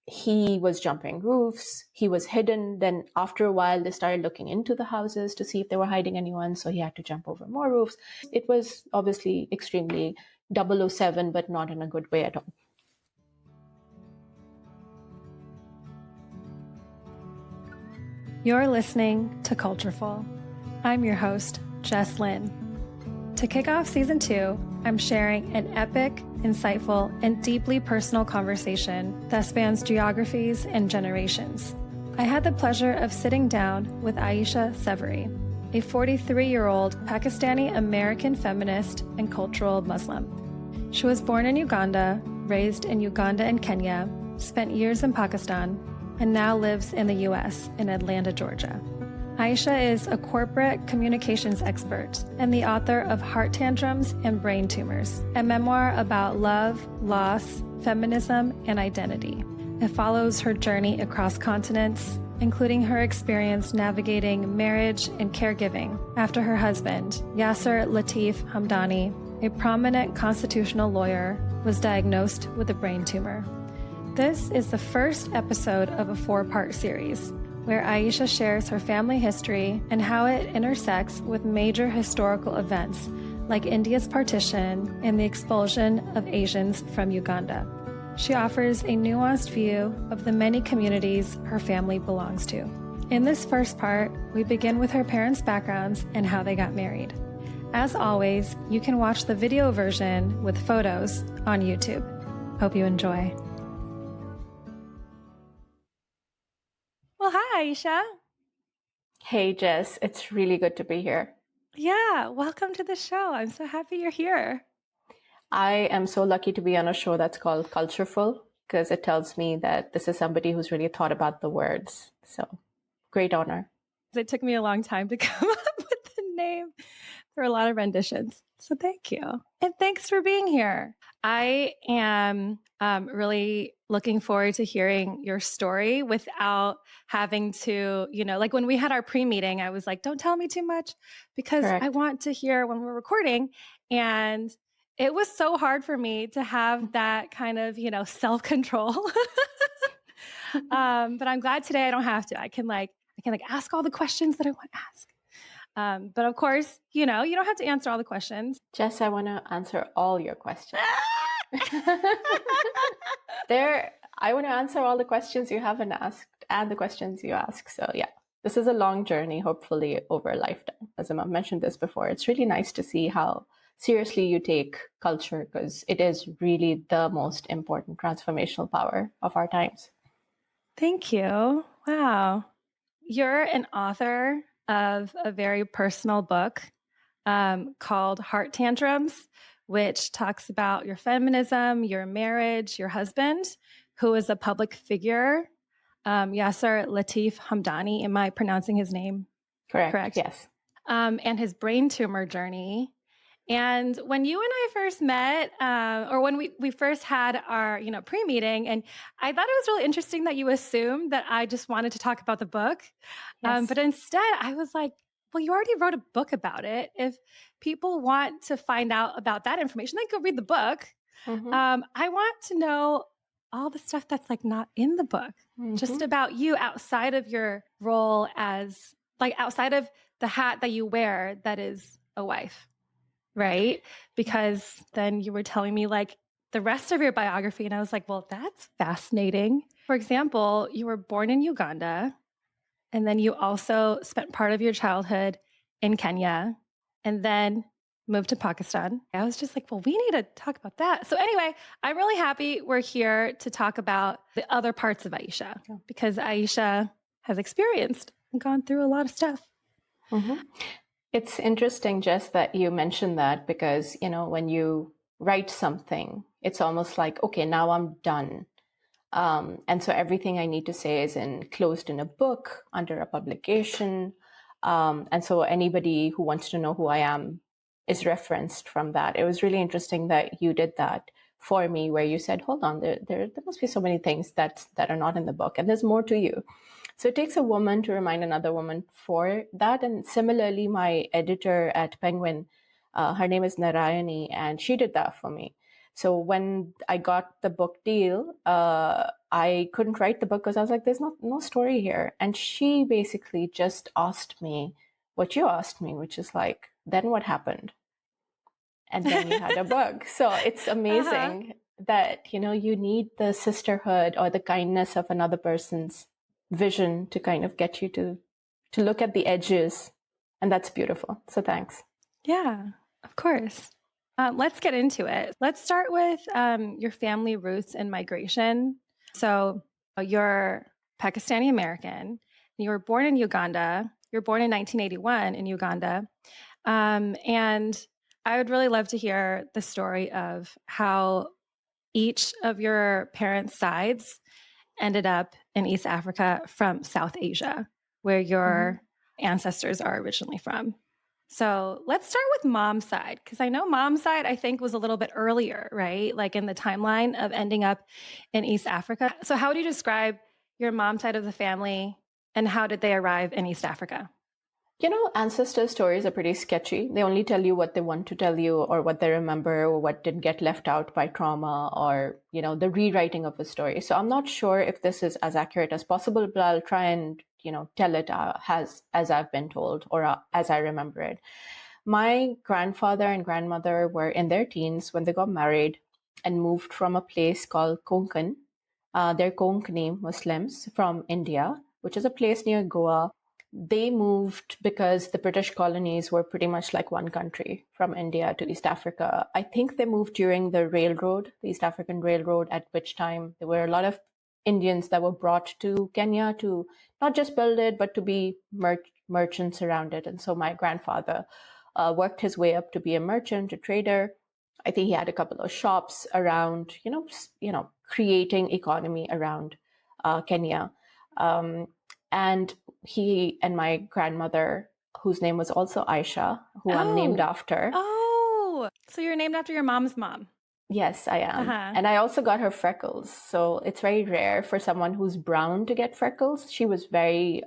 he was jumping roofs, he was hidden. Then after a while, they started looking into the houses to see if they were hiding anyone. So he had to jump over more roofs. It was obviously extremely 007, but not in a good way at all. You're listening to Cultureful. I'm your host, Jess Lin. To kick off season 2, I'm sharing an epic, insightful, and deeply personal conversation that spans geographies and generations. I had the pleasure of sitting down with Aisha Sarwari, a 43-year-old Pakistani American feminist and cultural Muslim. She was born in Uganda, raised in Uganda and Kenya, spent years in Pakistan, and now lives in the U.S. in Atlanta, Georgia. Aisha is a corporate communications expert and the author of Heart Tantrums and Brain Tumors, a memoir about love, loss, feminism, and identity. It follows her journey across continents, including her experience navigating marriage and caregiving after her husband, Yasser Latif Hamdani, a prominent constitutional lawyer, was diagnosed with a brain tumor. This is the first episode of a 4-part series, where Aisha shares her family history and how it intersects with major historical events like India's partition and the expulsion of Asians from Uganda. She offers a nuanced view of the many communities her family belongs to. In this first part, we begin with her parents' backgrounds and how they got married. As always, you can watch the video version with photos on YouTube. Hope you enjoy. Well, hi, Aisha. Hey, Jess, it's really good to be here. Yeah, welcome to the show. I'm so happy you're here. I am so lucky to be on a show that's called Cultureful, because it tells me that this is somebody who's really thought about the words. So, great honor. It took me a long time to come up with the name. There are a lot of renditions. So thank you. And thanks for being here. I am really looking forward to hearing your story without having to, like when we had our pre-meeting, I was like, don't tell me too much because Correct. I want to hear when we're recording. And it was so hard for me to have that kind of, self-control. But I'm glad today I don't have to. I can ask all the questions that I want to ask. But of course, you don't have to answer all the questions. Jess, I want to answer all your questions. I want to answer all the questions you haven't asked and the questions you ask. So yeah, this is a long journey, hopefully over a lifetime. As I mentioned this before, it's really nice to see how seriously you take culture, because it is really the most important transformational power of our times. Thank you. Wow. You're an author of a very personal book called Heart Tantrums, which talks about your feminism, your marriage, your husband, who is a public figure, Yasser Latif Hamdani. Am I pronouncing his name correct? Yes. And his brain tumor journey. And when you and I first met, or when we first had our, pre-meeting, and I thought it was really interesting that you assumed that I just wanted to talk about the book. Yes. But instead I was like, well, you already wrote a book about it. If people want to find out about that information, they go read the book. Mm-hmm. I want to know all the stuff that's like not in the book, just about you outside of your role as outside of the hat that you wear that is a wife. Right? Because then you were telling me the rest of your biography, and I was like, well, that's fascinating. For example, you were born in Uganda, and then you also spent part of your childhood in Kenya, and then moved to Pakistan. I was just like, well, we need to talk about that. So anyway, I'm really happy we're here to talk about the other parts of Aisha, because Aisha has experienced and gone through a lot of stuff. Mm-hmm. It's interesting, Jess, that you mentioned that, because, when you write something, it's almost like, okay, now I'm done. And so everything I need to say is enclosed in a book under a publication. And so anybody who wants to know who I am is referenced from that. It was really interesting that you did that for me, where you said, hold on, there must be so many things that are not in the book, and there's more to you. So it takes a woman to remind another woman for that. And similarly, my editor at Penguin, her name is Narayani, and she did that for me. So when I got the book deal, I couldn't write the book because I was like, there's no story here. And she basically just asked me what you asked me, which is like, then what happened? And then you had a book. So it's amazing that, you need the sisterhood or the kindness of another person's vision to kind of get you to look at the edges. And that's beautiful. So thanks. Yeah, of course. Let's get into it. Let's start with your family roots and migration. So you're Pakistani American. You were born in Uganda. You were born in 1981 in Uganda. And I would really love to hear the story of how each of your parents' sides ended up in East Africa from South Asia, where your ancestors are originally from. So let's start with mom's side, because I know mom's side, I think, was a little bit earlier, right? Like in the timeline of ending up in East Africa. So how would you describe your mom's side of the family and how did they arrive in East Africa? Ancestor stories are pretty sketchy. They only tell you what they want to tell you or what they remember or what didn't get left out by trauma or, the rewriting of a story. So I'm not sure if this is as accurate as possible, but I'll try and, tell it as I've been told or as I remember it. My grandfather and grandmother were in their teens when they got married and moved from a place called Konkan. They're Konkani Muslims from India, which is a place near Goa. They moved because the British colonies were pretty much like one country from India to East Africa. I think they moved during the railroad, the East African Railroad, at which time there were a lot of Indians that were brought to Kenya to not just build it, but to be merchants around it. And so my grandfather worked his way up to be a merchant, a trader. I think he had a couple of shops around, creating economy around Kenya. And he and my grandmother, whose name was also Aisha, who I'm named after. Oh, so you're named after your mom's mom. Yes, I am. And I also got her freckles. So it's very rare for someone who's brown to get freckles. She was very,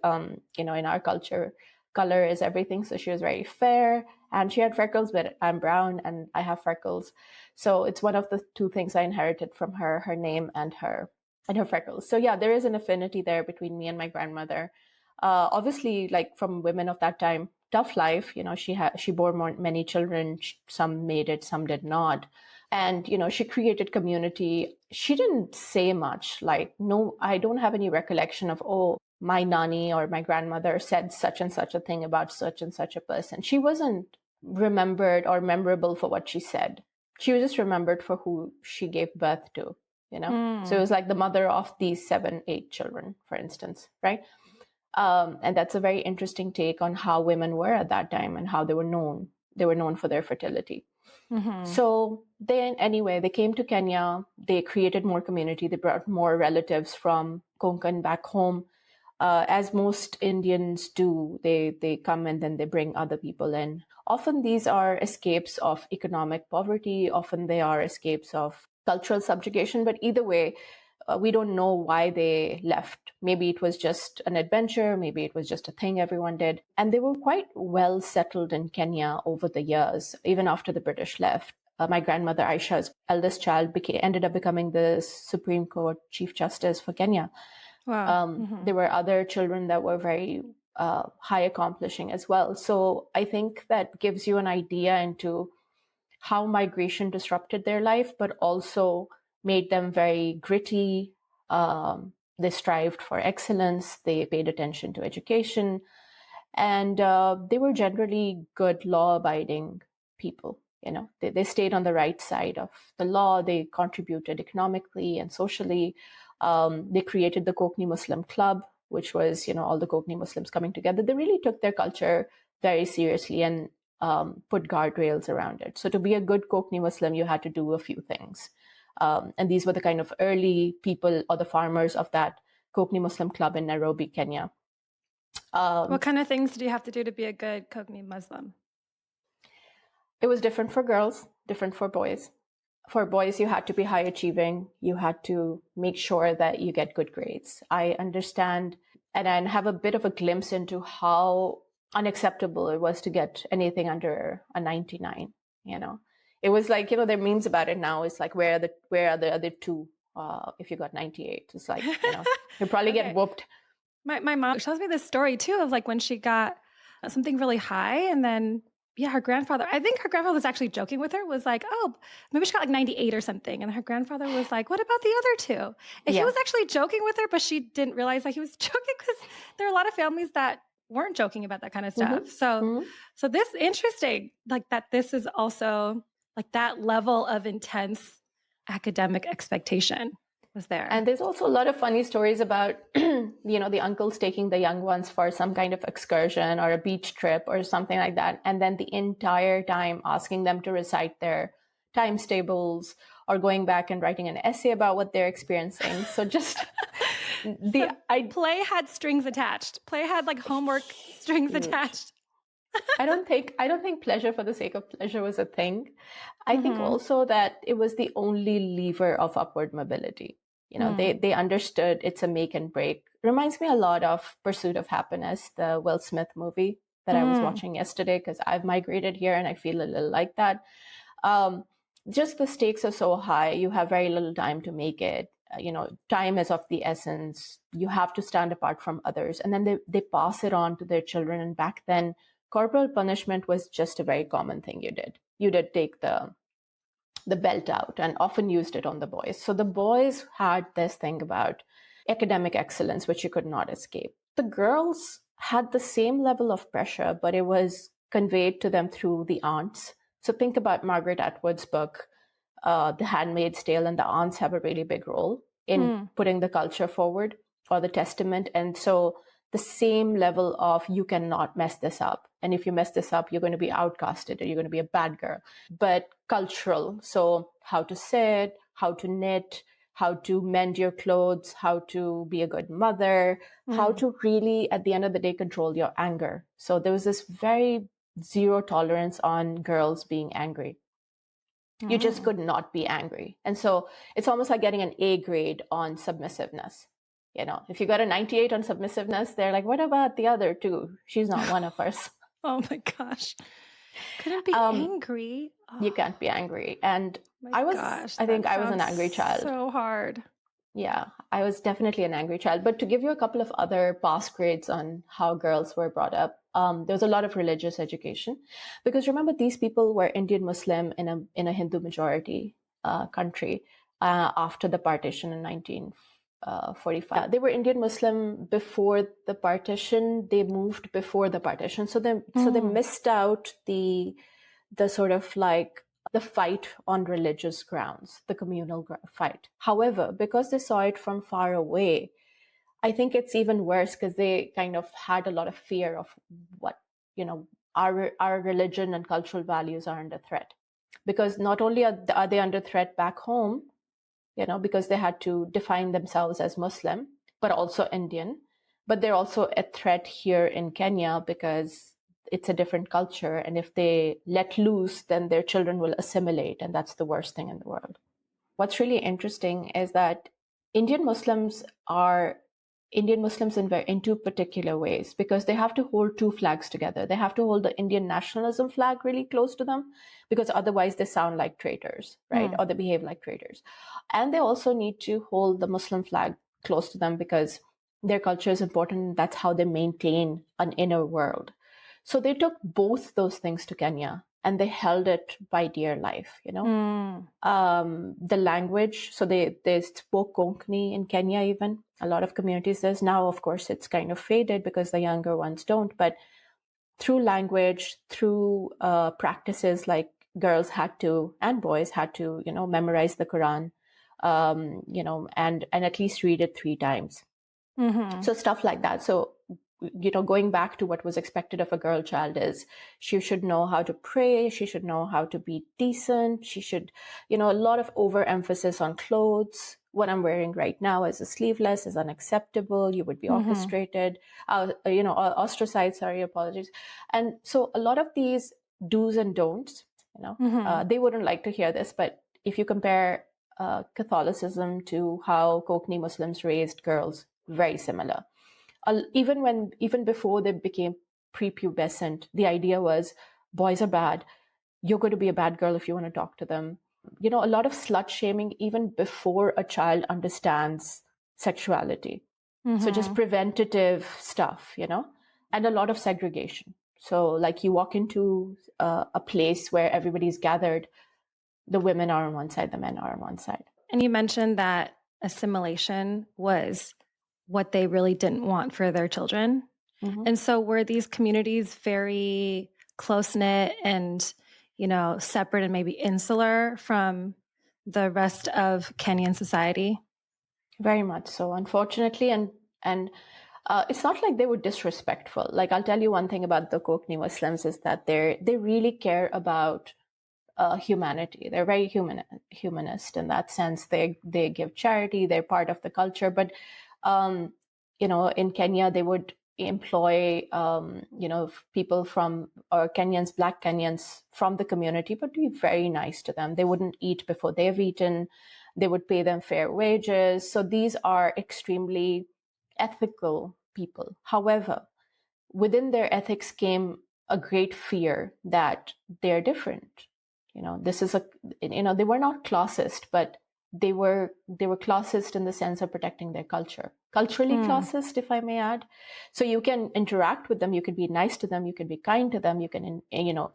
in our culture, color is everything. So she was very fair and she had freckles, but I'm brown and I have freckles. So it's one of the two things I inherited from her name and her freckles. So yeah, there is an affinity there between me and my grandmother. Obviously, like from women of that time, tough life. She bore many children. Some made it, some did not. And, she created community. She didn't say much. Like, no, I don't have any recollection of, oh, my nanny or my grandmother said such and such a thing about such and such a person. She wasn't remembered or memorable for what she said. She was just remembered for who she gave birth to, So it was like the mother of these 7, 8 children, for instance, right? And that's a very interesting take on how women were at that time and how they were known. They were known for their fertility. So they came to Kenya. They created more community. They brought more relatives from Konkan back home. As most Indians do, they come and then they bring other people in. Often these are escapes of economic poverty. Often they are escapes of cultural subjugation. But either way, we don't know why they left. Maybe it was just an adventure. Maybe it was just a thing everyone did. And they were quite well settled in Kenya over the years, even after the British left. My grandmother, Aisha's eldest child, ended up becoming the Supreme Court Chief Justice for Kenya. Wow. There were other children that were very high accomplishing as well. So I think that gives you an idea into how migration disrupted their life, but also made them very gritty. They strived for excellence. They paid attention to education. And they were generally good, law-abiding people. They stayed on the right side of the law. They contributed economically and socially. They created the Kokni Muslim Club, which was, all the Kokni Muslims coming together. They really took their culture very seriously and put guardrails around it. So to be a good Kokni Muslim, you had to do a few things. And these were the kind of early people or the farmers of that Kokni Muslim Club in Nairobi, Kenya. What kind of things do you have to do to be a good Kokni Muslim? It was different for girls, different for boys. For boys, you had to be high achieving. You had to make sure that you get good grades. I understand and I have a bit of a glimpse into how unacceptable it was to get anything under a 99. It was like, you know, there are memes about it now. It's like, where are the other two? If you got 98, it's like, you know, you'll probably get whooped. My mom tells me this story too of like when she got something really high, and then her grandfather, I think her grandfather was actually joking with her, was like, oh, maybe she got like 98 or something. And her grandfather was like, what about the other two? And he was actually joking with her, but she didn't realize that he was joking, because there are a lot of families that weren't joking about that kind of stuff. So this interesting, like that this is also like that level of intense academic expectation was there. And there's also a lot of funny stories about, you know, the uncles taking the young ones for some kind of excursion or a beach trip or something like that. And then the entire time asking them to recite their times tables or going back and writing an essay about what they're experiencing. So just play had strings attached. Play had like homework strings attached. I don't think pleasure for the sake of pleasure was a thing. I think also that it was the only lever of upward mobility. You know, they understood it's a make and break. Reminds me a lot of Pursuit of Happiness, the Will Smith movie that I was watching yesterday, because I've migrated here and I feel a little like that. Just the stakes are so high. You have very little time to make it. You know, time is of the essence. You have to stand apart from others. And then they pass it on to their children. And back then, corporal punishment was just a very common thing you did. You did take the belt out and often used it on the boys. So the boys had this thing about academic excellence, which you could not escape. The girls had the same level of pressure, but it was conveyed to them through the aunts. So think about Margaret Atwood's book, The Handmaid's Tale, and the aunts have a really big role in putting the culture forward, or the testament. And so the same level of, you cannot mess this up. And if you mess this up, you're going to be outcasted or you're going to be a bad girl. But cultural. So how to sit, how to knit, how to mend your clothes, how to be a good mother, how to really, at the end of the day, control your anger. So there was this very zero tolerance on girls being angry. You just could not be angry. And so it's almost like getting an A grade on submissiveness. You know, if you got a 98 on submissiveness, they're like, what about the other two? She's not one of us. Oh my gosh. Couldn't be angry. You can't be angry. And I was an angry child. So hard. Yeah, I was definitely an angry child. But to give you a couple of other pass grades on how girls were brought up, there was a lot of religious education, because remember, these people were Indian Muslim in a Hindu majority country after the partition in 1945. They were Indian Muslim before the partition. They moved before the partition, so they missed out the sort of like the fight on religious grounds, the communal fight. However, because they saw it from far away, I think it's even worse, because they kind of had a lot of fear of what, you know, our religion and cultural values are under threat. Because not only are they under threat back home, you know, because they had to define themselves as Muslim, but also Indian, but they're also a threat here in Kenya because it's a different culture. And if they let loose, then their children will assimilate. And that's the worst thing in the world. What's really interesting is that Indian Muslims in two particular ways, because they have to hold two flags together. They have to hold the Indian nationalism flag really close to them, because otherwise they sound like traitors, right? Or they behave like traitors. And they also need to hold the Muslim flag close to them, because their culture is important. That's how they maintain an inner world. So they took both those things to Kenya, and they held it by dear life, you know. The language, so they spoke Konkani in Kenya even. A lot of communities, there's now, of course, it's kind of faded because the younger ones don't. But through language, through practices, like girls had to, and boys had to, you know, memorize the Quran, you know, and at least read it 3 times. So stuff like that. So, you know, going back to what was expected of a girl child is she should know how to pray. She should know how to be decent. She should, you know, a lot of overemphasis on clothes. What I'm wearing right now is a sleeveless, is unacceptable. You would be orchestrated, you know, ostracized, sorry, apologies. And so a lot of these do's and don'ts, you know, they wouldn't like to hear this, but if you compare Catholicism to how Konkani Muslims raised girls, very similar. Even before they became prepubescent, the idea was boys are bad. you're going to be a bad girl if you want to talk to them. You know, a lot of slut shaming even before a child understands sexuality. So just preventative stuff, you know, and a lot of segregation. So like you walk into a place where everybody's gathered, the women are on one side, the men are on one side. And you mentioned that assimilation was what they really didn't want for their children. And so were these communities very close-knit and, you know, separate and maybe insular from the rest of Kenyan society? Very much so, unfortunately. And it's not like they were disrespectful. Like, I'll tell you one thing about the Kokni Muslims is that they really care about humanity. They're very humanist in that sense. They give charity. They're part of the culture. But you know, in Kenya, they would employ you know, people from Kenyans, Black Kenyans from the community, but be very nice to them. They wouldn't eat before they've eaten. They would pay them fair wages. So these are extremely ethical people. However, within their ethics came a great fear that they're different. You know, this is you know, they were not classist, but they were classist in the sense of protecting their culture. Culturally classist, if I may add. So you can interact with them, you can be nice to them, you can be kind to them, you can, you know,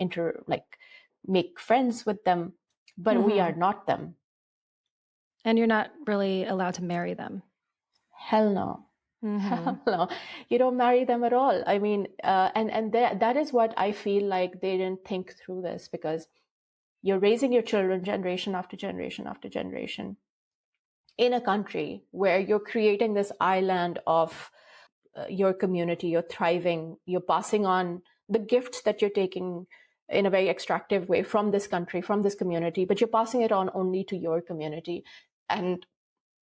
make friends with them, but we are not them. And you're not really allowed to marry them. Hell no. Hell no. You don't marry them at all. I mean, and that is what I feel like they didn't think through this, because you're raising your children generation after generation after generation in a country where you're creating this island of your community, you're thriving, you're passing on the gifts that you're taking in a very extractive way from this country, from this community, but you're passing it on only to your community. And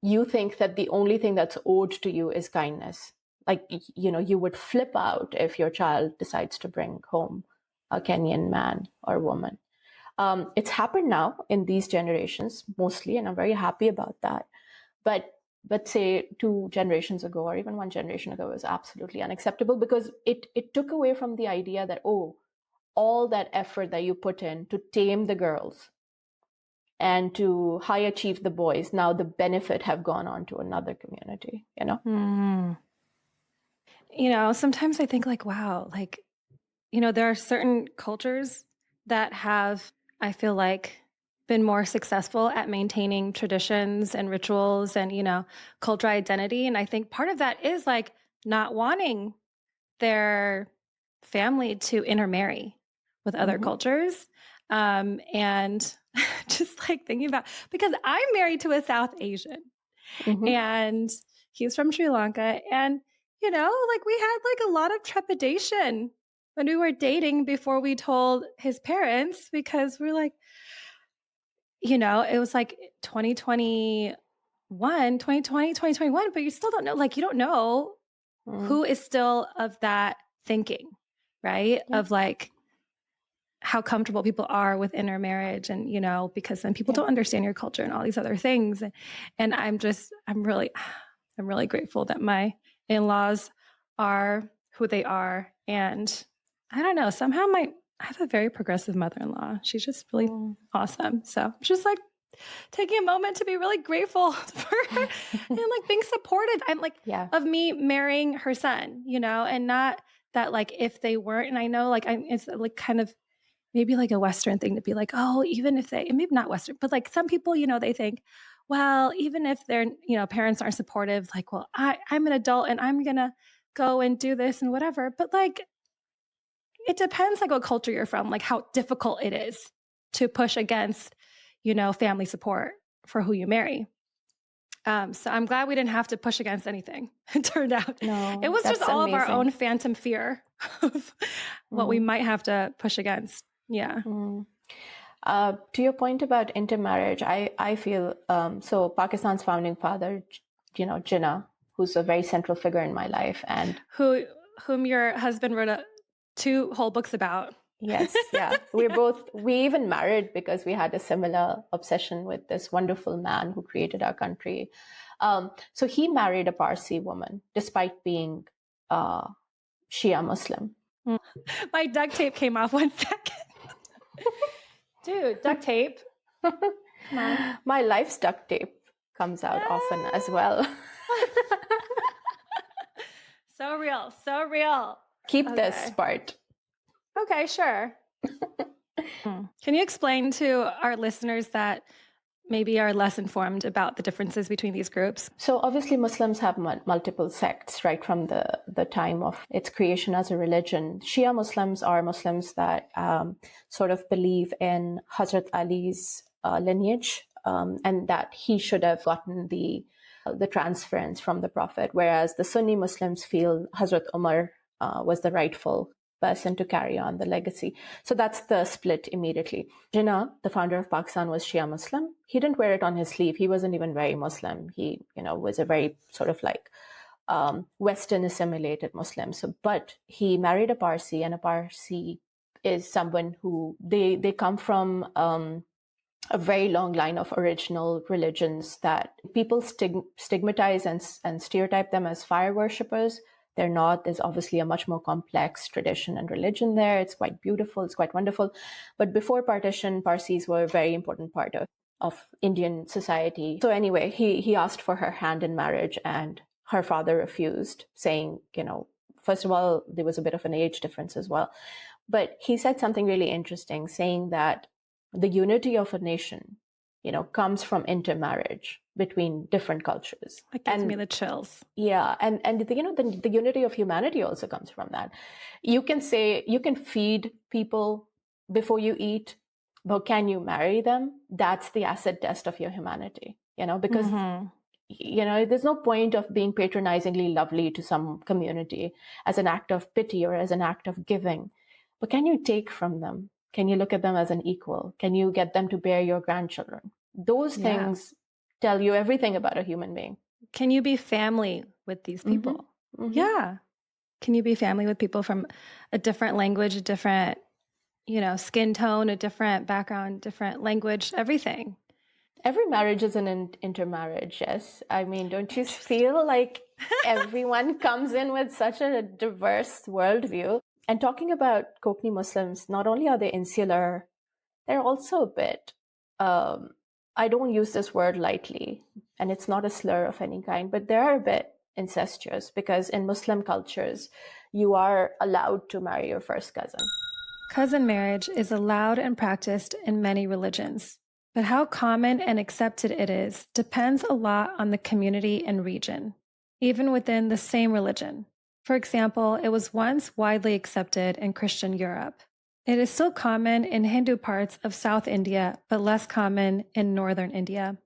you think that the only thing that's owed to you is kindness. Like, you know, you would flip out if your child decides to bring home a Kenyan man or woman. It's happened now in these generations mostly, and I'm very happy about that. But say 2 generations ago or even 1 generation ago, it was absolutely unacceptable, because it took away from the idea that, oh, all that effort that you put in to tame the girls and to high achieve the boys, now the benefit have gone on to another community, you know? You know, sometimes I think like, wow, like, you know, there are certain cultures that have, I feel like, been more successful at maintaining traditions and rituals and, you know, cultural identity. And I think part of that is like not wanting their family to intermarry with other cultures. And just like thinking about, because I'm married to a South Asian and he's from Sri Lanka. And, you know, like we had like a lot of trepidation when we were dating before we told his parents, because we're like, you know, it was like 2021, 2021, but you still don't know, like, you don't know who is still of that thinking, right? Of like how comfortable people are with intermarriage and, you know, because then people don't understand your culture and all these other things. And I'm really grateful that my in-laws are who they are. And I don't know, somehow I have a very progressive mother-in-law. She's just really awesome. So just like taking a moment to be really grateful for her and like being supportive. I'm like of me marrying her son, you know, and not that like if they weren't, and I know like it's like kind of maybe like a Western thing to be like, oh, even if they, maybe not Western, but like some people, you know, they think, well, even if their, you know, parents aren't supportive, like, well, I'm an adult and I'm going to go and do this and whatever. But like, it depends like what culture you're from, like how difficult it is to push against, you know, family support for who you marry. So I'm glad we didn't have to push against anything. It turned out it was just all amazing. Of our own phantom fear of what we might have to push against. Yeah. To your point about intermarriage, I feel, so Pakistan's founding father, you know, Jinnah, who's a very central figure in my life, and whom your husband wrote 2 whole books about. Yes, yeah. We even married because we had a similar obsession with this wonderful man who created our country. So he married a Parsi woman, despite being Shia Muslim. My duct tape came off 1 second. Dude, duct tape. Come on. My life's duct tape comes out often as well. So real. So real. Keep this part. Okay, sure. Can you explain to our listeners that maybe are less informed about the differences between these groups? So obviously Muslims have multiple sects right from the time of its creation as a religion. Shia Muslims are Muslims that sort of believe in Hazrat Ali's lineage and that he should have gotten the transference from the Prophet, whereas the Sunni Muslims feel Hazrat Umar was the rightful person to carry on the legacy. So that's the split immediately. Jinnah, the founder of Pakistan, was Shia Muslim. He didn't wear it on his sleeve. He wasn't even very Muslim. He, was a very sort of like Western assimilated Muslim. So, but he married a Parsi, and a Parsi is someone who they come from a very long line of original religions that people stigmatize and stereotype them as fire worshippers. They're not. There's obviously a much more complex tradition and religion there. It's quite beautiful. It's quite wonderful. But before partition, Parsis were a very important part of Indian society. So anyway, he asked for her hand in marriage, and her father refused, saying, first of all, there was a bit of an age difference as well. But he said something really interesting, saying that the unity of a nation, comes from intermarriage between different cultures. That gives me the chills. Yeah. And the unity of humanity also comes from that. You can say, you can feed people before you eat, but can you marry them? That's the acid test of your humanity, because, there's no point of being patronizingly lovely to some community as an act of pity or as an act of giving. But can you take from them? Can you look at them as an equal? Can you get them to bear your grandchildren? Those things tell you everything about a human being. Can you be family with these people? Mm-hmm. Yeah. Can you be family with people from a different language, a different, skin tone, a different background, different language, everything? Every marriage is an intermarriage, yes. I mean, don't you feel like everyone comes in with such a diverse worldview? And talking about Kokni Muslims, not only are they insular, they're also a bit, I don't use this word lightly, and it's not a slur of any kind, but they're a bit incestuous, because in Muslim cultures, you are allowed to marry your first cousin. Cousin marriage is allowed and practiced in many religions, but how common and accepted it is depends a lot on the community and region, even within the same religion. For example, it was once widely accepted in Christian Europe. It is still common in Hindu parts of South India, but less common in northern India.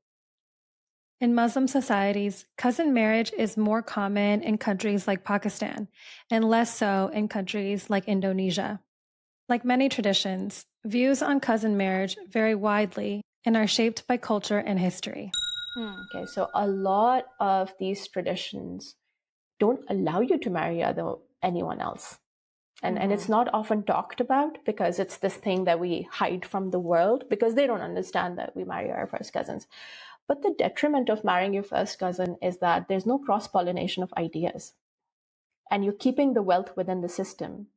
In Muslim societies, cousin marriage is more common in countries like Pakistan and less so in countries like Indonesia. Like many traditions, views on cousin marriage vary widely and are shaped by culture and history. Okay, so a lot of these traditions don't allow you to marry anyone else. And it's not often talked about, because it's this thing that we hide from the world, because they don't understand that we marry our first cousins. But the detriment of marrying your first cousin is that there's no cross-pollination of ideas. And you're keeping the wealth within the system.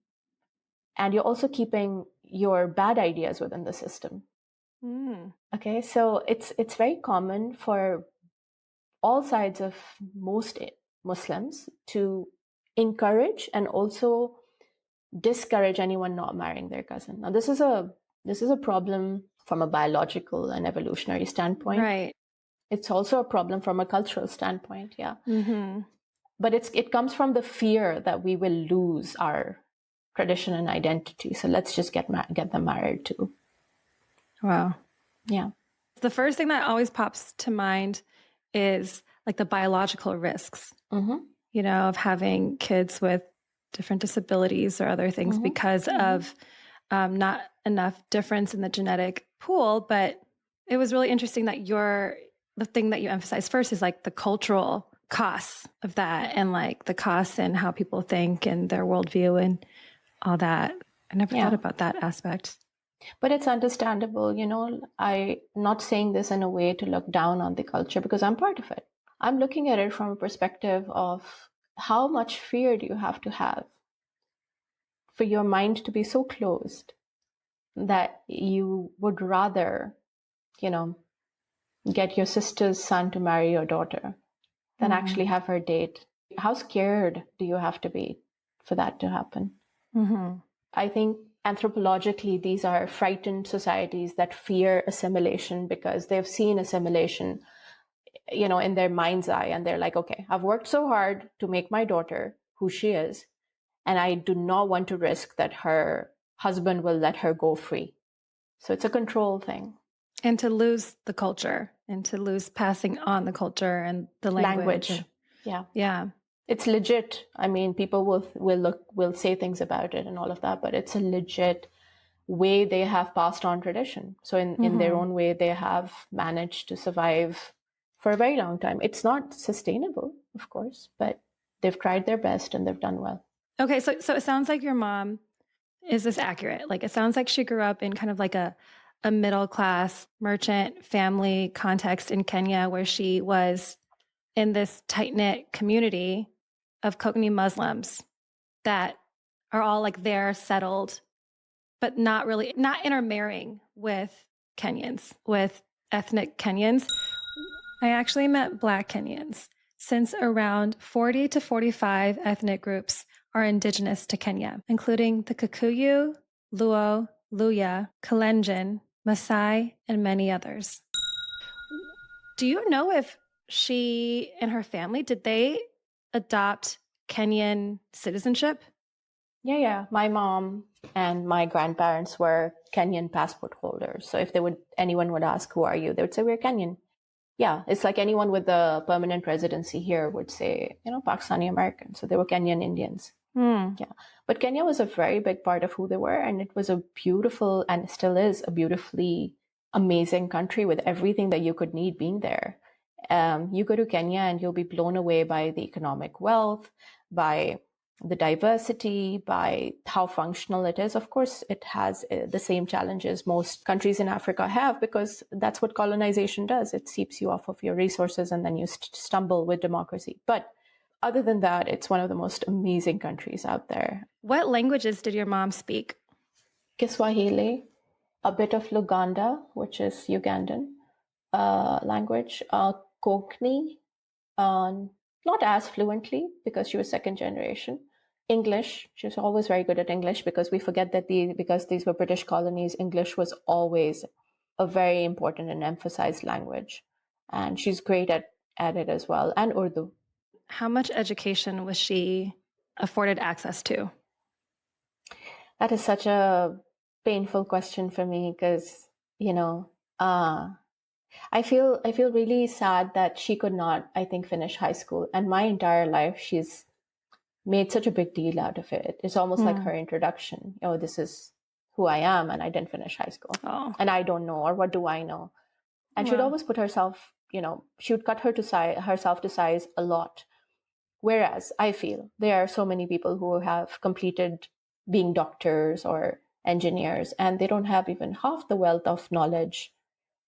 And you're also keeping your bad ideas within the system. Okay, so it's very common for all sides of most Muslims to encourage and also discourage anyone not marrying their cousin. Now, this is a problem from a biological and evolutionary standpoint. Right. It's also a problem from a cultural standpoint, yeah. Mm-hmm. But it comes from the fear that we will lose our tradition and identity. So let's just get them married too. Wow. Yeah. The first thing that always pops to mind is like the biological risks, of having kids with different disabilities or other things because of not enough difference in the genetic pool. But it was really interesting that the thing that you emphasized first is like the cultural costs of that, and like the costs and how people think and their worldview and all that. I never thought about that aspect. But it's understandable, I'm not saying this in a way to look down on the culture, because I'm part of it. I'm looking at it from a perspective of how much fear do you have to have for your mind to be so closed that you would rather, get your sister's son to marry your daughter than actually have her date. How scared do you have to be for that to happen? I think anthropologically, these are frightened societies that fear assimilation because they've seen assimilation, in their mind's eye. And they're like, okay, I've worked so hard to make my daughter who she is, and I do not want to risk that her husband will let her go free. So it's a control thing. And to lose the culture and to lose passing on the culture and the language. Yeah. Yeah. It's legit. I mean, people will say things about it and all of that, but it's a legit way they have passed on tradition. So in their own way, they have managed to survive for a very long time. It's not sustainable, of course, but they've tried their best and they've done well. Okay. So it sounds like your mom, is this accurate? Like, it sounds like she grew up in kind of like a middle class merchant family context in Kenya, where she was in this tight-knit community of Kokani Muslims that are all like there settled, but not intermarrying with Kenyans, with ethnic Kenyans. I actually met Black Kenyans, since around 40 to 45 ethnic groups are indigenous to Kenya, including the Kikuyu, Luo, Luya, Kalenjin, Maasai, and many others. Do you know if she and her family, did they adopt Kenyan citizenship? Yeah. My mom and my grandparents were Kenyan passport holders. So if anyone would ask, who are you? They would say, we're Kenyan. Yeah, it's like anyone with a permanent residency here would say, Pakistani American. So they were Kenyan Indians. Yeah. But Kenya was a very big part of who they were. And it was a beautiful, and still is a beautifully amazing country with everything that you could need being there. You go to Kenya and you'll be blown away by the economic wealth, by the diversity, by how functional it is. Of course, it has the same challenges most countries in Africa have, because that's what colonization does. It seeps you off of your resources and then you stumble with democracy. But other than that, it's one of the most amazing countries out there. What languages did your mom speak? Kiswahili, a bit of Luganda, which is Ugandan language, Kokni, not as fluently because she was second generation. English, she was always very good at English, because we forget that because these were British colonies, English was always a very important and emphasized language. And she's great at it as well, and Urdu. How much education was she afforded access to? That is such a painful question for me, because, I feel really sad that she could not, I think, finish high school. And my entire life, she's made such a big deal out of it. It's almost like her introduction. This is who I am, and I didn't finish high school. And I don't know, or what do I know? And she'd always put herself, she would cut herself to size a lot. Whereas I feel there are so many people who have completed being doctors or engineers, and they don't have even half the wealth of knowledge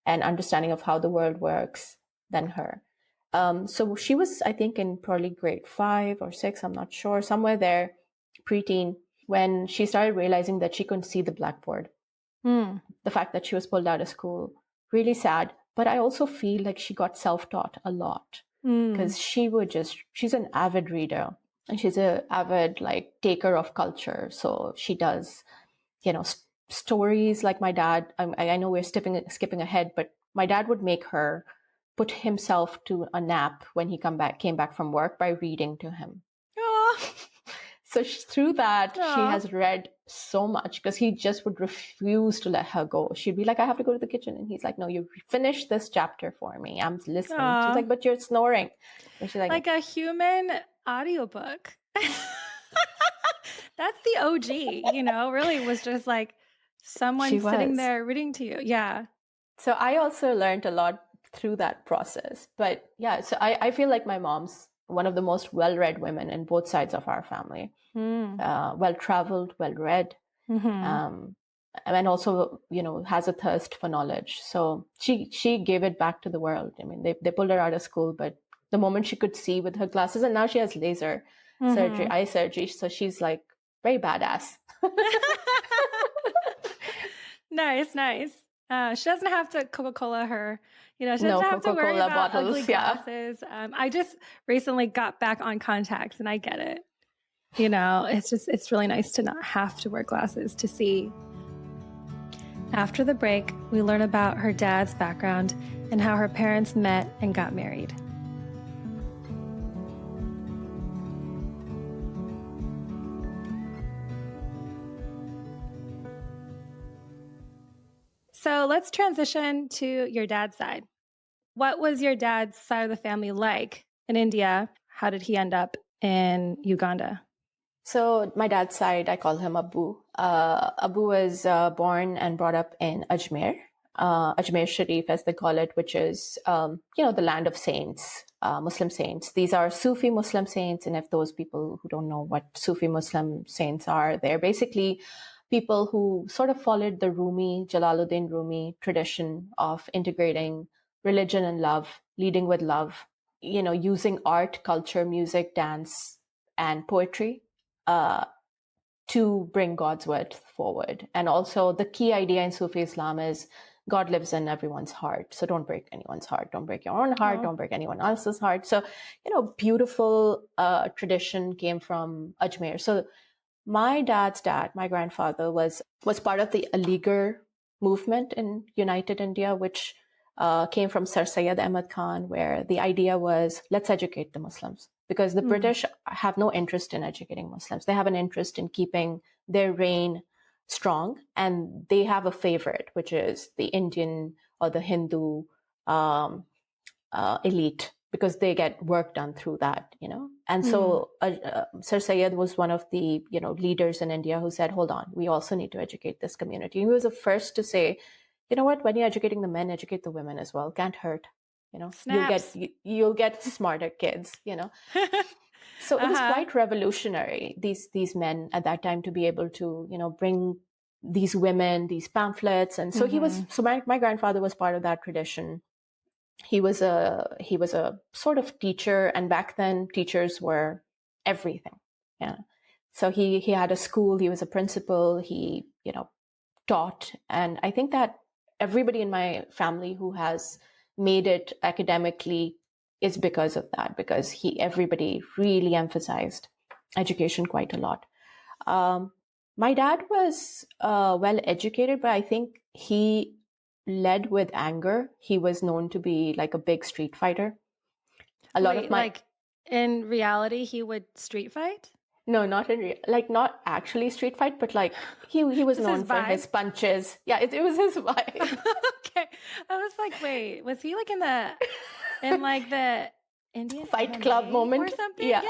and understanding of how the world works than her. So she was, I think, in probably grade 5 or 6, I'm not sure, somewhere there, preteen, when she started realizing that she couldn't see the blackboard. The fact that she was pulled out of school, really sad. But I also feel like she got self-taught a lot, because she's an avid reader, and she's an avid taker of culture. So she does, stories like my dad. I know we're skipping ahead, but my dad would make her put himself to a nap when he came back from work by reading to him. Aww. So through that, she has read so much, because he just would refuse to let her go. She'd be like, I have to go to the kitchen. And he's like, no, you finish this chapter for me. I'm listening. She's like, but you're snoring. And she's like a human audiobook. That's the OG, really was just like someone sitting there reading to you. Yeah. So I also learned a lot through that process. But yeah, so I feel like my mom's one of the most well-read women in both sides of our family. Well-traveled, well-read, and also, has a thirst for knowledge. So she gave it back to the world. I mean, they pulled her out of school, but the moment she could see with her glasses, and now she has laser surgery, eye surgery. So she's very badass. Nice, nice. She doesn't have to Coca-Cola her, she doesn't No have to worry Coca-Cola about ugly bottles. Yeah. glasses. I just recently got back on contacts and I get it. It's really nice to not have to wear glasses to see. After the break, we learn about her dad's background and how her parents met and got married. So let's transition to your dad's side. What was your dad's side of the family like in India? How did he end up in Uganda? So my dad's side, I call him Abu. Abu was born and brought up in Ajmer, Ajmer Sharif, as they call it, which is, the land of saints, Muslim saints. These are Sufi Muslim saints. And if those people who don't know what Sufi Muslim saints are, they're basically people who sort of followed the Jalaluddin Rumi tradition of integrating religion and love, leading with love, using art, culture, music, dance, and poetry to bring God's word forward. And also the key idea in Sufi Islam is God lives in everyone's heart. So don't break anyone's heart. Don't break your own heart. Don't break anyone else's heart. So, beautiful tradition came from Ajmer. So my dad's dad, my grandfather, was part of the Aligarh movement in United India, which came from Sir Syed Ahmad Khan, where the idea was, let's educate the Muslims. Because the British have no interest in educating Muslims. They have an interest in keeping their reign strong. And they have a favorite, which is the Indian or the Hindu elite, because they get work done through that, And so Sir Syed was one of the, leaders in India who said, hold on, we also need to educate this community. He was the first to say, you know what, when you're educating the men, educate the women as well. Can't hurt. Snaps. You'll get smarter kids, So it was quite revolutionary, these men at that time, to be able to, bring these women, these pamphlets. And so my grandfather was part of that tradition. He was a sort of teacher, and back then teachers were everything. Yeah. So he had a school, he was a principal, he, taught. And I think that everybody in my family who has made it academically is because of that, because everybody really emphasized education quite a lot. My dad was well educated, but I think he led with anger. He was known to be like a big street fighter. In reality, he would street fight? No, not not actually street fight, but like he was known for his punches. Yeah, it was his vibe. Okay. I was like, wait, was he like in the Indian Fight MMA club moment or something? Yeah.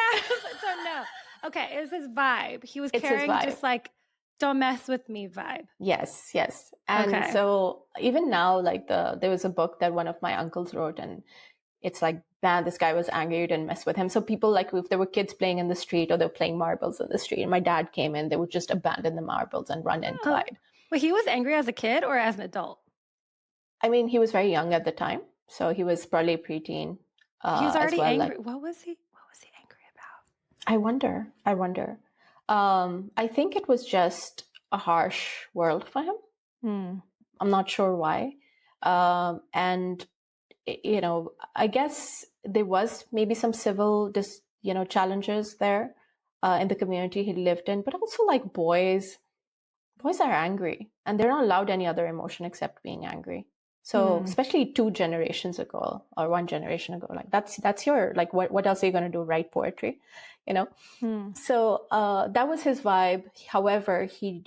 So no. Okay, it was his vibe. He was carrying just like, don't mess with me vibe. Yes. And so even now, like there was a book that one of my uncles wrote, and it's like, man, this guy was angry, you didn't mess with him. So people, like, if there were kids playing in the street or they were playing marbles in the street, and my dad came in, they would just abandon the marbles and run inside. But he was angry as a kid or as an adult? I mean, he was very young at the time, so he was probably preteen. He was already angry. What was he angry about? I wonder. I think it was just a harsh world for him. I'm not sure why. And I guess there was maybe some civil, challenges there in the community he lived in. But also, like, boys are angry, and they're not allowed any other emotion except being angry. So especially 2 generations ago or 1 generation ago, like that's your, like, what else are you going to do? Write poetry, So that was his vibe. However, he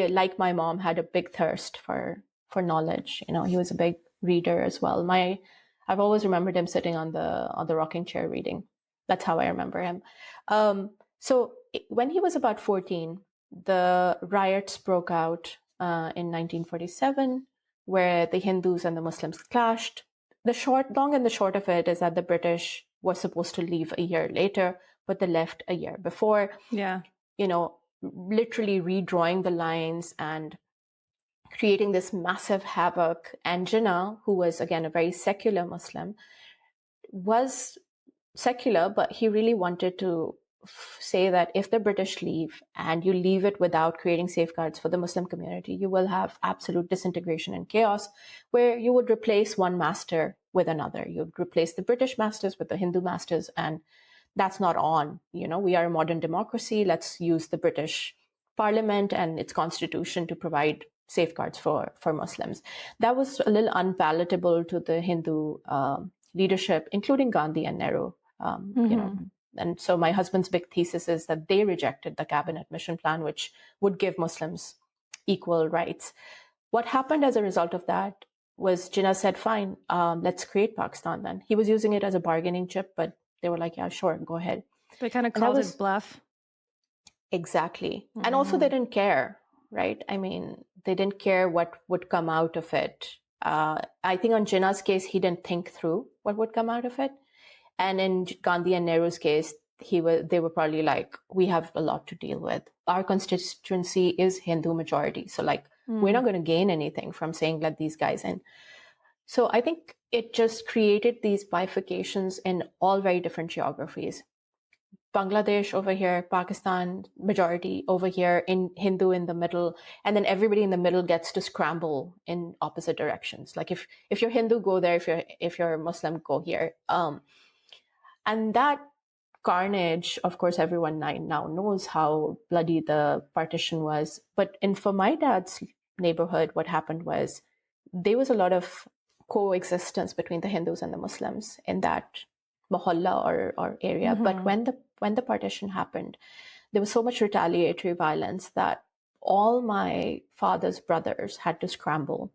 like my mom, had a big thirst for knowledge. He was a big reader as well. I've always remembered him sitting on the rocking chair reading. That's how I remember him. So when he was about 14, the riots broke out in 1947, where the Hindus and the Muslims clashed. Long and the short of it is that the British were supposed to leave a year later, but they left a year before. Yeah. Literally redrawing the lines and creating this massive havoc. And Jinnah, who was, again, a very secular Muslim, was secular, but he really wanted to say that if the British leave and you leave it without creating safeguards for the Muslim community, you will have absolute disintegration and chaos, where you would replace one master with another. You'd replace the British masters with the Hindu masters, and that's not on. We are a modern democracy. Let's use the British Parliament and its constitution to provide safeguards for Muslims. That was a little unpalatable to the Hindu leadership, including Gandhi and Nehru. And so my husband's big thesis is that they rejected the cabinet mission plan, which would give Muslims equal rights. What happened as a result of that was Jinnah said, fine, let's create Pakistan then. He was using it as a bargaining chip, but they were like, yeah, sure, go ahead. They kind of called it bluff. Exactly. Mm-hmm. And also they didn't care, right? I mean, they didn't care what would come out of it. I think on Jinnah's case, he didn't think through what would come out of it. And in Gandhi and Nehru's case, they were probably like, we have a lot to deal with. Our constituency is Hindu majority. So we're not going to gain anything from saying, let these guys in. So I think it just created these bifurcations in all very different geographies. Bangladesh over here, Pakistan majority over here, in Hindu in the middle, and then everybody in the middle gets to scramble in opposite directions. Like if you're Hindu, go there. If you're Muslim, go here. And that carnage, of course, everyone now knows how bloody the partition was. But for my dad's neighborhood, what happened was there was a lot of coexistence between the Hindus and the Muslims in that mohalla or area. Mm-hmm. But when the partition happened, there was so much retaliatory violence that all my father's brothers had to scramble.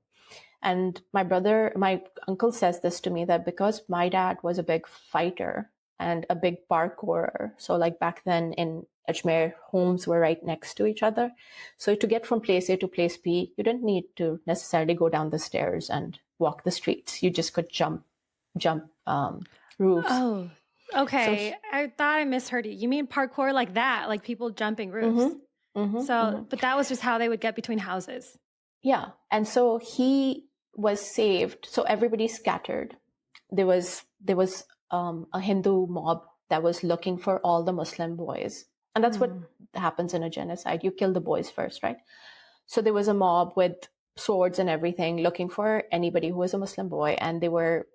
And my uncle says this to me, that because my dad was a big fighter and a big parkourer, so back then in Ajmer, homes were right next to each other. So to get from place A to place B, you didn't need to necessarily go down the stairs and walk the streets. You just could jump roofs. Oh, okay. So, I thought I misheard you. You mean parkour like that, like people jumping roofs? But that was just how they would get between houses. Yeah. And so he was saved. So everybody scattered. There was a Hindu mob that was looking for all the Muslim boys. And that's what happens in a genocide. You kill the boys first, right? So there was a mob with swords and everything looking for anybody who was a Muslim boy. And they were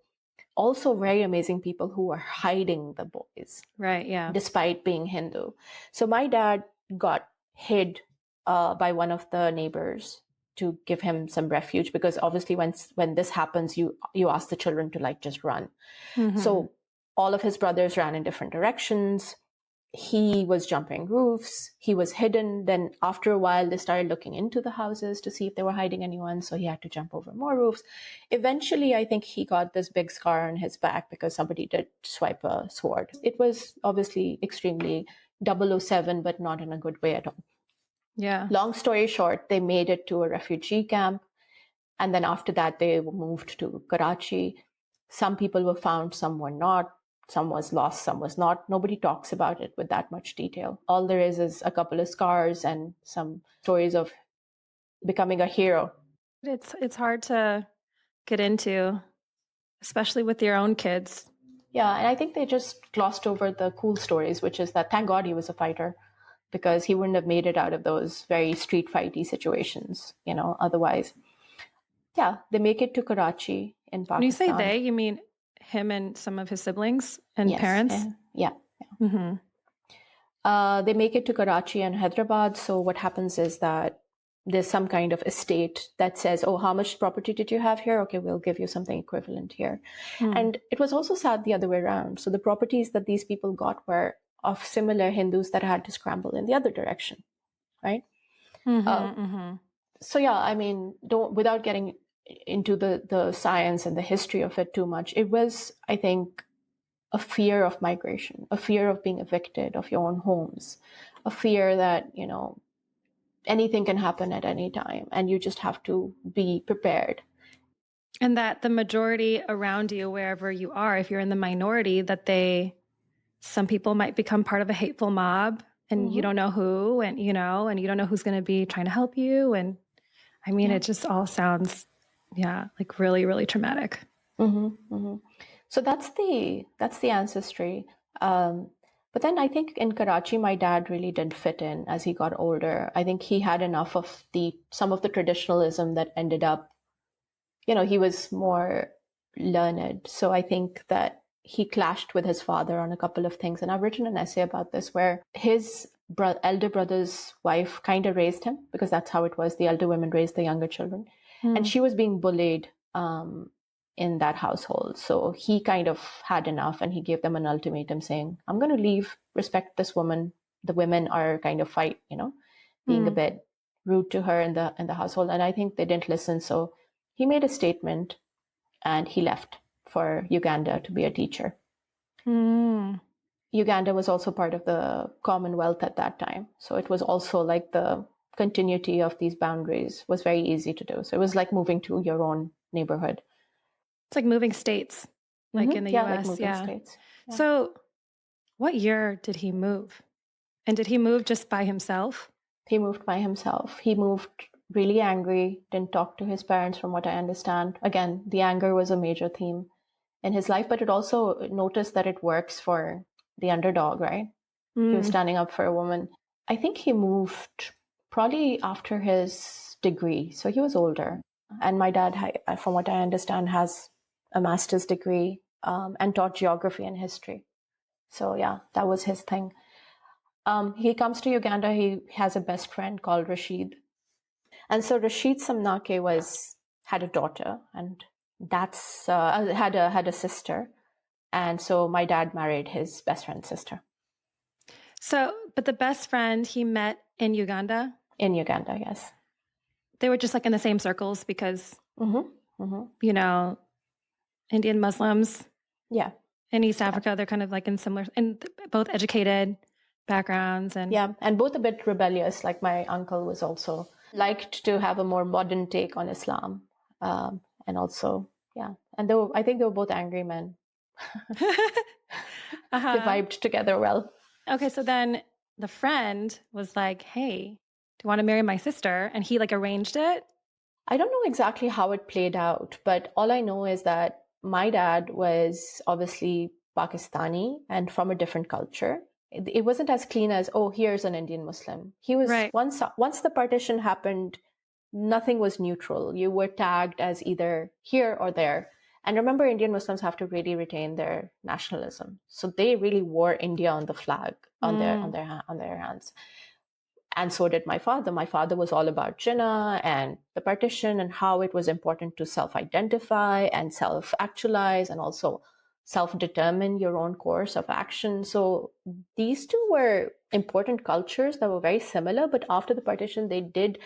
also very amazing people who were hiding the boys. Right, yeah. Despite being Hindu. So my dad got hid by one of the neighbors to give him some refuge, because obviously when this happens, you ask the children to just run. Mm-hmm. So all of his brothers ran in different directions. He was jumping roofs. He was hidden. Then after a while, they started looking into the houses to see if they were hiding anyone. So he had to jump over more roofs. Eventually, I think he got this big scar on his back because somebody did swipe a sword. It was obviously extremely 007, but not in a good way at all. Yeah. Long story short, they made it to a refugee camp. And then after that, they moved to Karachi. Some people were found, some were not. Some was lost, some was not. Nobody talks about it with that much detail. All there is a couple of scars and some stories of becoming a hero. It's hard to get into, especially with your own kids. Yeah, and I think they just glossed over the cool stories, which is that thank God he was a fighter, because he wouldn't have made it out of those very street fighty situations, otherwise. Yeah, they make it to Karachi in Pakistan. When you say they, you mean him and some of his siblings and parents? Yeah. Mm-hmm. They make it to Karachi and Hyderabad. So what happens is that there's some kind of estate that says, oh, how much property did you have here? Okay, we'll give you something equivalent here. And it was also sad the other way around. So the properties that these people got were of similar Hindus that had to scramble in the other direction, right? So yeah, I mean, without getting into the science and the history of it too much, it was, I think, a fear of migration, a fear of being evicted of your own homes, a fear that, anything can happen at any time and you just have to be prepared. And that the majority around you, wherever you are, if you're in the minority, that some people might become part of a hateful mob and you don't know who, and you don't know who's going to be trying to help you. And I mean, it just all sounds, like really, really traumatic. So that's the ancestry. But then I think in Karachi, my dad really didn't fit in as he got older. I think he had enough of some of the traditionalism that ended up, he was more learned. So I think that he clashed with his father on a couple of things. And I've written an essay about this where his elder brother's wife kind of raised him, because that's how it was. The elder women raised the younger children. And she was being bullied in that household. So he kind of had enough, and he gave them an ultimatum saying, I'm going to leave, respect this woman. The women are kind of being a bit rude to her in the household. And I think they didn't listen. So he made a statement and he left for Uganda to be a teacher. Uganda was also part of the Commonwealth at that time. So it was also like the continuity of these boundaries was very easy to do. So it was like moving to your own neighborhood. It's like moving states, like in the US. Like moving states. Yeah. So what year did he move? And did he move just by himself? He moved by himself. He moved really angry, didn't talk to his parents from what I understand. Again, the anger was a major theme in his life, but it also noticed that it works for the underdog, right? He was standing up for a woman. I think he moved probably after his degree. So he was older. And my dad, from what I understand, has a master's degree and taught geography and history. So yeah, that was his thing. He comes to Uganda. He has a best friend called Rashid. And so Rashid Samnake had a daughter, and that's had a sister. And so my dad married his best friend's sister. So, but the best friend he met in Uganda? In Uganda, yes. They were just like in the same circles because, you know, Indian Muslims. Yeah. In East Africa, they're kind of like in both educated backgrounds. And both a bit rebellious. Like my uncle was also liked to have a more modern take on Islam. And also, and I think they were both angry men. They vibed together well. Okay, so then the friend was like, hey, do you want to marry my sister? And he like arranged it? I don't know exactly how it played out, but all I know is that my dad was obviously Pakistani and from a different culture. It wasn't as clean as, oh, here's an Indian Muslim. He was, once the partition happened, nothing was neutral. You were tagged as either here or there. And remember, Indian Muslims have to really retain their nationalism. So they really wore India on the flag, on their hands. And so did my father. My father was all about Jinnah and the partition and how it was important to self-identify and self-actualize and also self-determine your own course of action. So these two were important cultures that were very similar, but after the partition, they did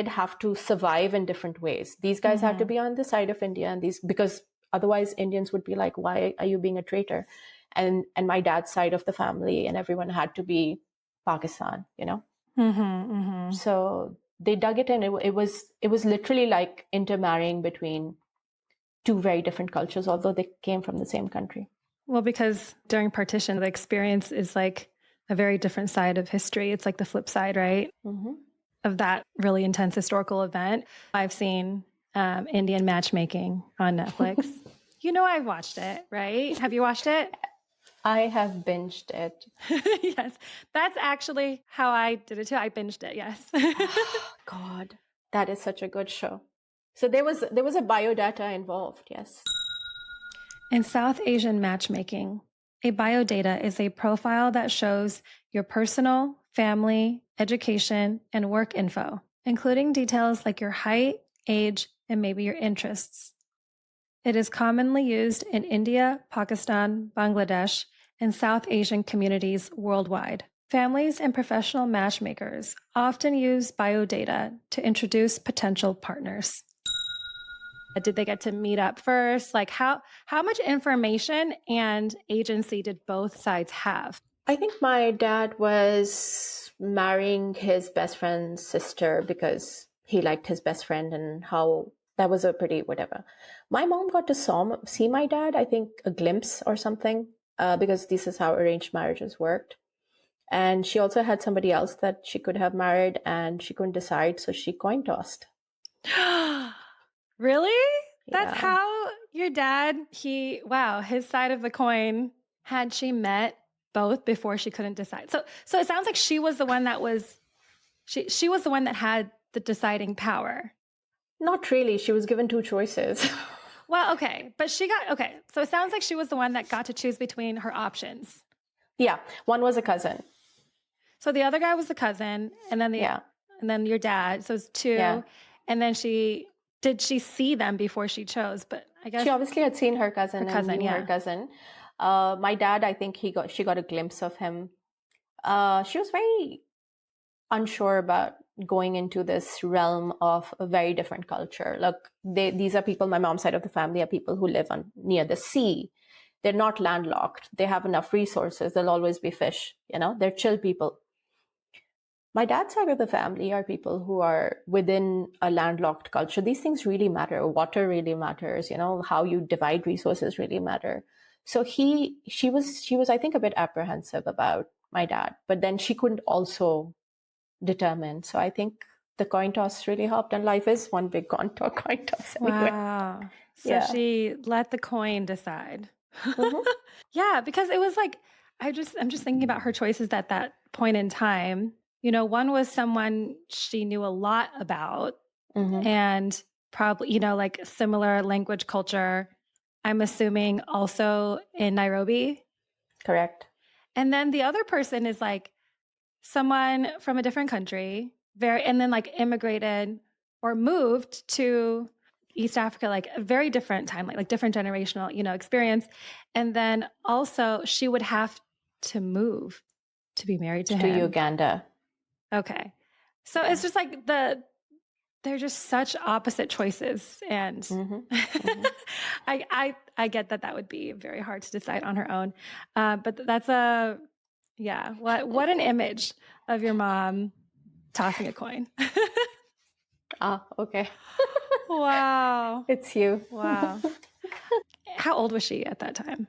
have to survive in different ways. These guys had to be on the side of India, and because otherwise Indians would be like, why are you being a traitor? And my dad's side of the family and everyone had to be Pakistan, So they dug it in. It was literally like intermarrying between two very different cultures, although they came from the same country. Well, because during partition, the experience is like a very different side of history. It's like the flip side, right? Of that really intense historical event. I've seen Indian matchmaking on Netflix. I've watched it, right? Have you watched it? I have binged it. Yes. That's actually how I did it too. I binged it, yes. Oh, God, that is such a good show. So there was a biodata involved, yes. In South Asian matchmaking, a biodata is a profile that shows your personal, family, education, and work info, including details like your height, age, and maybe your interests. It is commonly used in India, Pakistan, Bangladesh, and South Asian communities worldwide. Families and professional matchmakers often use biodata to introduce potential partners. Did they get to meet up first? Like how much information and agency did both sides have? I think my dad was marrying his best friend's sister because he liked his best friend and how that was a pretty whatever. My mom got to see my dad, I think a glimpse or something, because this is how arranged marriages worked. And she also had somebody else that she could have married and she couldn't decide. So she coin tossed. Really? Yeah. That's how your dad, his side of the coin, had she met both before she couldn't decide. So it sounds like she was the one that was, she was the one that had the deciding power. Not really. She was given two choices. Well, okay. But okay. So it sounds like she was the one that got to choose between her options. Yeah. One was a cousin. So the other guy was the cousin, and then and then your dad. So it's two. Yeah. And then did she see them before she chose? But I guess she obviously had seen her cousin. Her cousin. My dad, I think she got a glimpse of him. She was very unsure about going into this realm of a very different culture. Look, these are people, my mom's side of the family are people who live near the sea. They're not landlocked. They have enough resources. There'll always be fish, they're chill people. My dad's side of the family are people who are within a landlocked culture. These things really matter. Water really matters. How you divide resources really matter. So she was, I think, a bit apprehensive about my dad, but then she couldn't also determine. So I think the coin toss really helped, and life is one big coin toss anyway. Wow. So she let the coin decide. Mm-hmm. Yeah, because it was like, I'm just thinking about her choices at that point in time. One was someone she knew a lot about, mm-hmm. and probably, like similar language culture. I'm assuming also in Nairobi. Correct. And then the other person is like someone from a different country, and then like immigrated or moved to East Africa, like a very different time, like different generational, experience. And then also she would have to move to be married to him. To Uganda. Okay. So it's just like they're just such opposite choices. And mm-hmm. Mm-hmm. I get that would be very hard to decide on her own. But that's what an image of your mom tossing a coin. Okay. Wow. It's you. Wow. How old was she at that time?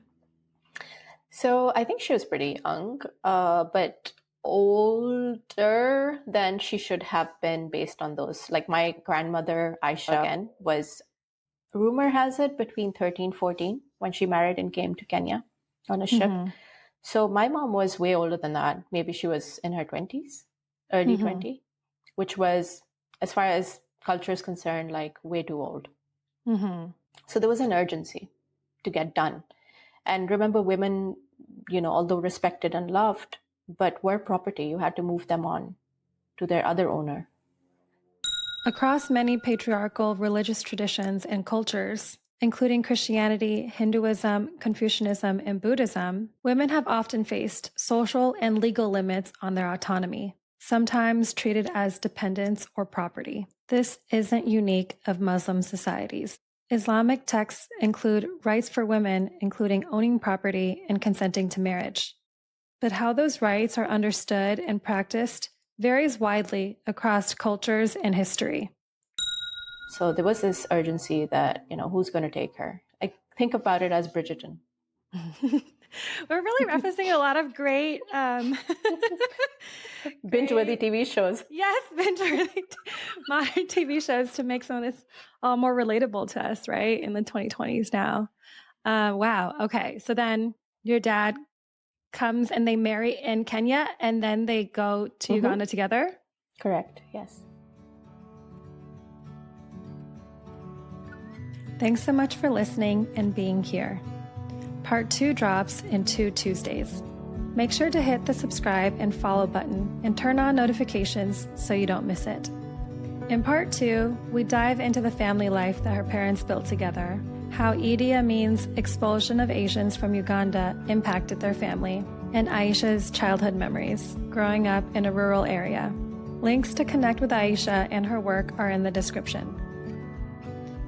So I think she was pretty young, but older than she should have been based on those. Like my grandmother, Aisha, again, was, rumor has it, between 13, 14 when she married and came to Kenya on a ship. Mm-hmm. So my mom was way older than that. Maybe she was in her 20s, early mm-hmm. 20, which was, as far as culture is concerned, like way too old. Mm-hmm. So there was an urgency to get done. And remember, women, although respected and loved, but were property. You had to move them on to their other owner. Across many patriarchal religious traditions and cultures, including Christianity, Hinduism, Confucianism, and Buddhism, women have often faced social and legal limits on their autonomy, sometimes treated as dependents or property. This isn't unique of Muslim societies. Islamic texts include rights for women, including owning property and consenting to marriage. But how those rights are understood and practiced varies widely across cultures and history. So there was this urgency that, who's going to take her? I think about it as Bridgerton. We're really referencing a lot of great binge-worthy TV shows. Yes, binge-worthy modern TV shows to make some of this all more relatable to us, right? In the 2020s now. Wow. Okay. So then your dad comes and they marry in Kenya and then they go to mm-hmm. Uganda together? Correct. Yes. Thanks so much for listening and being here. Part 2 drops in 2 Tuesdays. Make sure to hit the subscribe and follow button and turn on notifications so you don't miss it. In Part 2, we dive into the family life that her parents built together, how Idi Amin's expulsion of Asians from Uganda impacted their family, and Aisha's childhood memories, growing up in a rural area. Links to connect with Aisha and her work are in the description.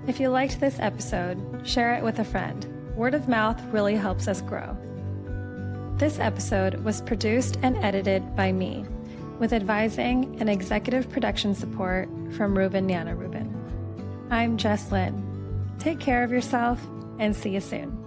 If you liked this episode, share it with a friend. Word of mouth really helps us grow. This episode was produced and edited by me, with advising and executive production support from Ruben Nyana Ruben. I'm Jess Lin. Take care of yourself and see you soon.